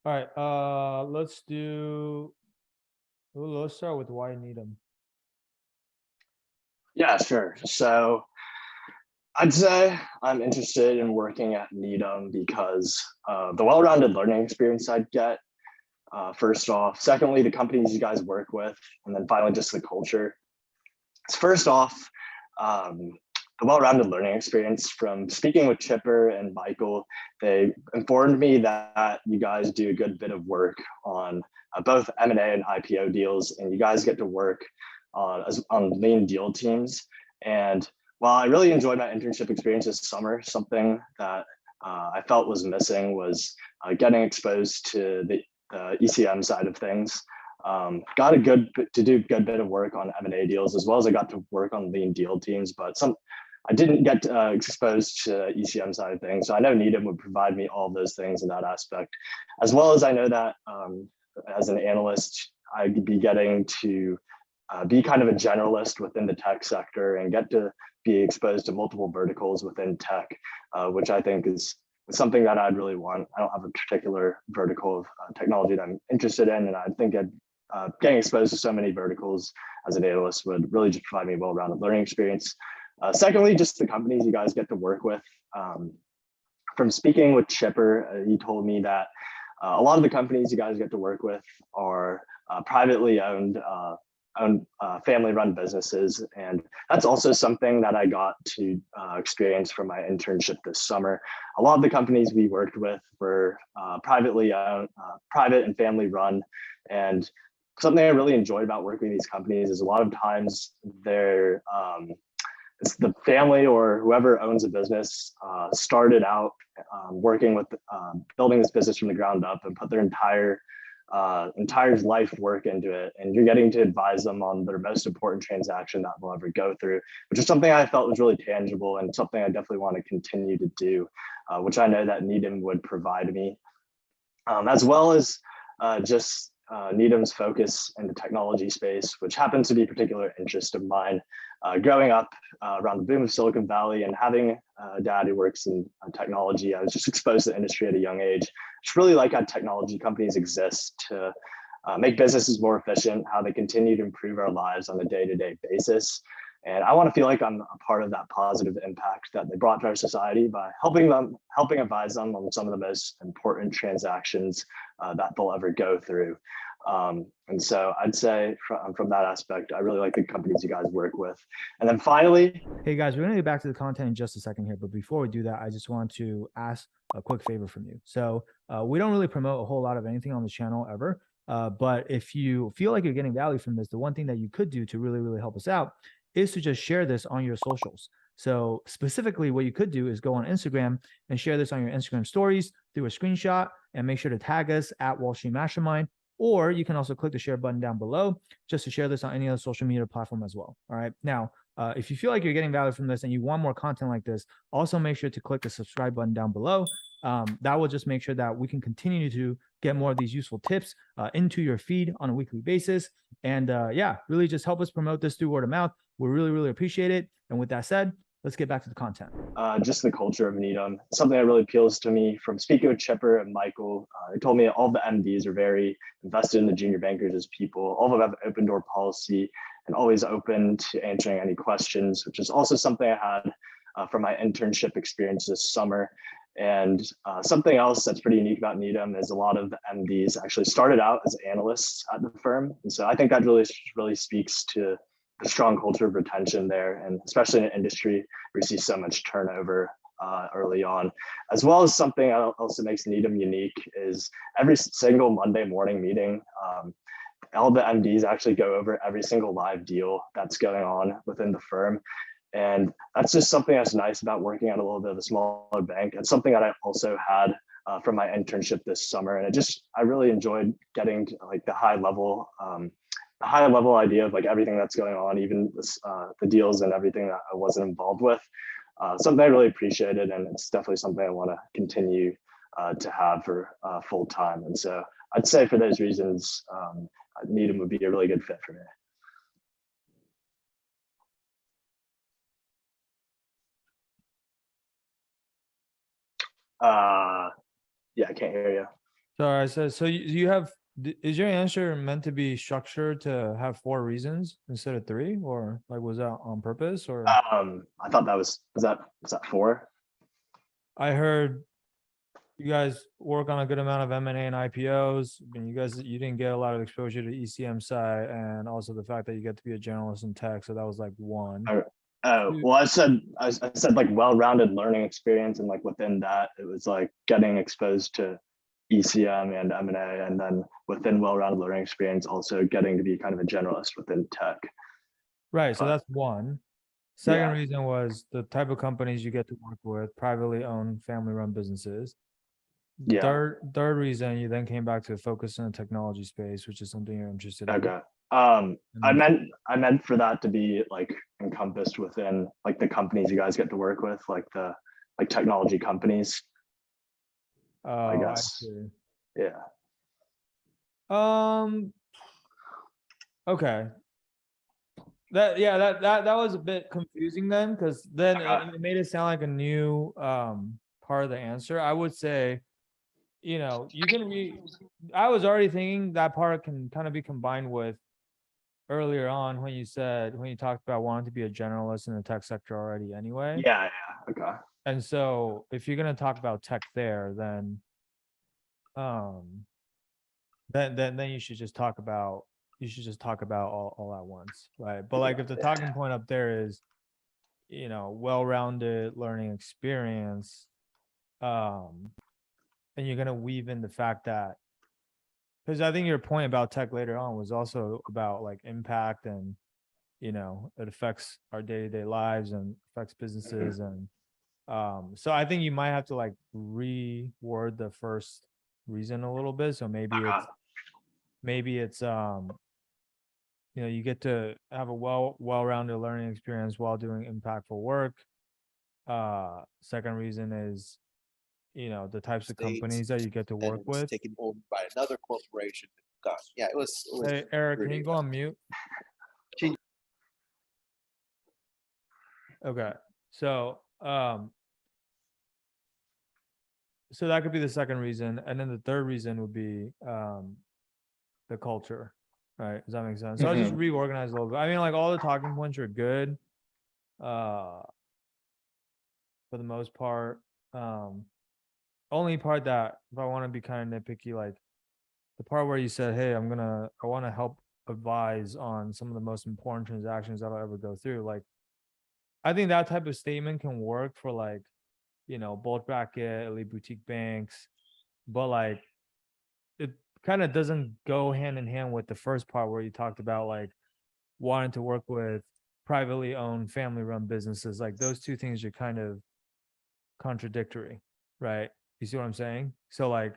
All right, let's start with why Needham. Yeah, sure. So I'd say I'm interested in working at Needham because the well-rounded learning experience I'd get, first off. Secondly, the companies you guys work with. And then finally, just the culture. So first off, um, the well-rounded learning experience from speaking with Chipper and Michael, they informed me that you guys do a good bit of work on both M&A and IPO deals, and you guys get to work on lean deal teams. And while I really enjoyed my internship experience this summer, something that I felt was missing was getting exposed to the ECM side of things. Got a good to do a good bit of work on M&A deals, as well as I got to work on lean deal teams, but I didn't get exposed to ECM side of things. So I know Needham would provide me all those things in that aspect, as well as I know that as an analyst, I'd be getting to be kind of a generalist within the tech sector and get to be exposed to multiple verticals within tech, which I think is something that I'd really want. I don't have a particular vertical of technology that I'm interested in, and I think getting exposed to so many verticals as an analyst would really just provide me a well-rounded learning experience. Secondly, just the companies you guys get to work with. From speaking with Chipper, he told me that a lot of the companies you guys get to work with are privately owned family-run businesses, and that's also something that I got to experience from my internship this summer. A lot of the companies we worked with were privately owned, private and family-run, and something I really enjoyed about working with these companies is a lot of times it's the family or whoever owns a business started out working with building this business from the ground up and put their entire life work into it, and you're getting to advise them on their most important transaction that they'll ever go through, which is something I felt was really tangible and something I definitely want to continue to do, which I know that Needham would provide me, as well as just Needham's focus in the technology space, which happens to be a particular interest of mine. Growing up around the boom of Silicon Valley and having a dad who works in technology, I was just exposed to the industry at a young age. It's really like how technology companies exist to make businesses more efficient, how they continue to improve our lives on a day-to-day basis. And I want to feel like I'm a part of that positive impact that they brought to our society by helping advise them on some of the most important transactions that they'll ever go through. And so I'd say from that aspect, I really like the companies you guys work with. And then finally, Hey guys, we're gonna get back to the content in just a second here, but before we do that, I just want to ask a quick favor from you. So we don't really promote a whole lot of anything on the channel ever. But if you feel like you're getting value from this, the one thing that you could do to really, really help us out is to just share this on your socials. So specifically, what you could do is go on Instagram and share this on your Instagram stories, do a screenshot, and make sure to tag us at Wall Street Mastermind. Or you can also click the share button down below just to share this on any other social media platform as well. All right. Now, if you feel like you're getting value from this and you want more content like this, also make sure to click the subscribe button down below. That will just make sure that we can continue to get more of these useful tips into your feed on a weekly basis. And yeah, really just help us promote this through word of mouth. We really, really appreciate it. And with that said, let's get back to the content. Just the culture of Needham, something that really appeals to me from speaking with Chipper and Michael. They told me all the MDs are very invested in the junior bankers as people. All of them have an open door policy and always open to answering any questions, which is also something I had from my internship experience this summer. And something else that's pretty unique about Needham is a lot of the MDs actually started out as analysts at the firm. And so I think that really speaks to the strong culture of retention there, and especially in an industry where you see so much turnover early on, as well as something that also makes Needham unique is every single Monday morning meeting, all the MDs actually go over every single live deal that's going on within the firm. And that's just something that's nice about working at a little bit of a smaller bank. It's something that I also had from my internship this summer. And I really enjoyed getting to, like the high level idea of like everything that's going on, even the deals and everything that I wasn't involved with. Something I really appreciated, and it's definitely something I want to continue to have for full time. And so I'd say for those reasons, Needham would be a really good fit for me. Yeah, I can't hear you. Sorry, I said, so you have, is your answer meant to be structured to have 4 reasons instead of 3, or like was that on purpose? Or I thought that was that 4? I heard you guys work on a good amount of M&A and IPOs. I mean, you didn't get a lot of exposure to ECM side, and also the fact that you get to be a generalist in tech. So that was like 1. Oh, Two- well, I said like well-rounded learning experience, and like within that, it was like getting exposed to ECM and M&A, and then within well-rounded learning experience, also getting to be kind of a generalist within tech. Right. So But that's 1. Second yeah, reason was the type of companies you get to work with, privately owned, family-run businesses. yeah, Third reason, you then came back to focus in the technology space, which is something you're interested in. okay. And I then, meant for that to be like encompassed within like the companies you guys get to work with, like the like technology companies, I oh, I guess. see. Yeah. Um, okay. That was a bit confusing then, because then Okay. it made it sound like a new part of the answer. I would say, you can I was already thinking that part can kind of be combined with earlier on when you talked about wanting to be a generalist in the tech sector already anyway. Yeah, yeah. Okay. And so if you're gonna talk about tech there, um then you should just talk about all at once, right? But like if the Yeah. talking point up there is, well-rounded learning experience, um, and you're gonna weave in the fact that, because I think your point about tech later on was also about like impact, and it affects our day-to-day lives and affects businesses, and so I think you might have to like reword the first reason a little bit. So Okay. maybe it's you get to have a well-rounded learning experience while doing impactful work. Second reason is, the types of States, companies that you get to and work it was with. taken over by another corporation. Gone. Yeah, it was Hey, Eric, can pretty. you go on mute? Can- Okay. So, so that could be the second reason. And then the third reason would be the culture. Right. Does that make sense? So I'll just Mhm. reorganize a little bit. I mean, like all the talking points are good. Uh for the most part. Only part that if I want to be kind of nitpicky, like the part where you said, "Hey, I want to help advise on some of the most important transactions that I'll ever go through." Like, I think that type of statement can work for like, bulge bracket, elite boutique banks, but like it kind of doesn't go hand in hand with the first part where you talked about like wanting to work with privately owned, family run businesses. Like those two things are kind of contradictory, right? You see what I'm saying? So like,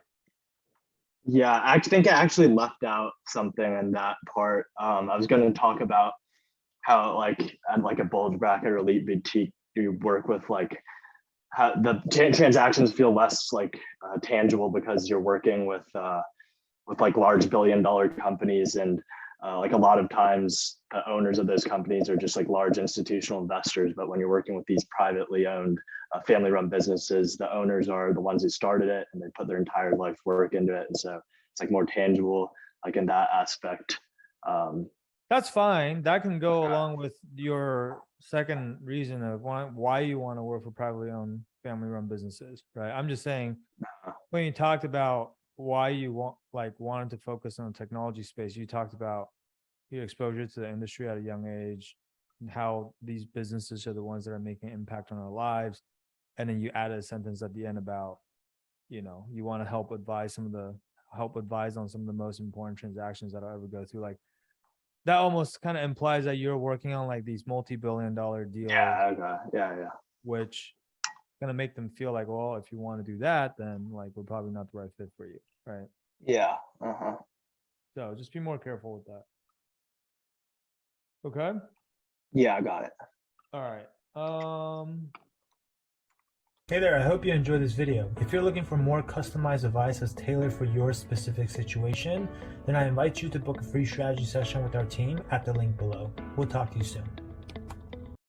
Yeah, I think I actually left out something in that part. I was going to talk about how like at like a bulge bracket or elite boutique, you work with like how the transactions feel less like tangible because you're working with like large billion-dollar companies, and like a lot of times the owners of those companies are just like large institutional investors. But when you're working with these privately owned family-run businesses, the owners are the ones who started it and they put their entire life work into it, and so it's like more tangible like in that aspect. um that's fine. That can go okay. along with your second reason of why you want to work for privately owned, family run businesses, right? I'm just saying when you talked about why you wanted to focus on the technology space, you talked about your exposure to the industry at a young age and how these businesses are the ones that are making an impact on our lives. And then you added a sentence at the end about, you want to help advise on some of the most important transactions that I'll ever go through. Like that almost kind of implies that you're working on like these multi-billion-dollar deals, Yeah, okay. Yeah, yeah. which gonna make them feel like, well, if you want to do that, then like we're probably not the right fit for you, right? Yeah. Uh-huh. So just be more careful with that. Okay. Yeah, I got it. All right. Hey there, I hope you enjoyed this video. If you're looking for more customized advice that's tailored for your specific situation, then I invite you to book a free strategy session with our team at the link below. We'll talk to you soon.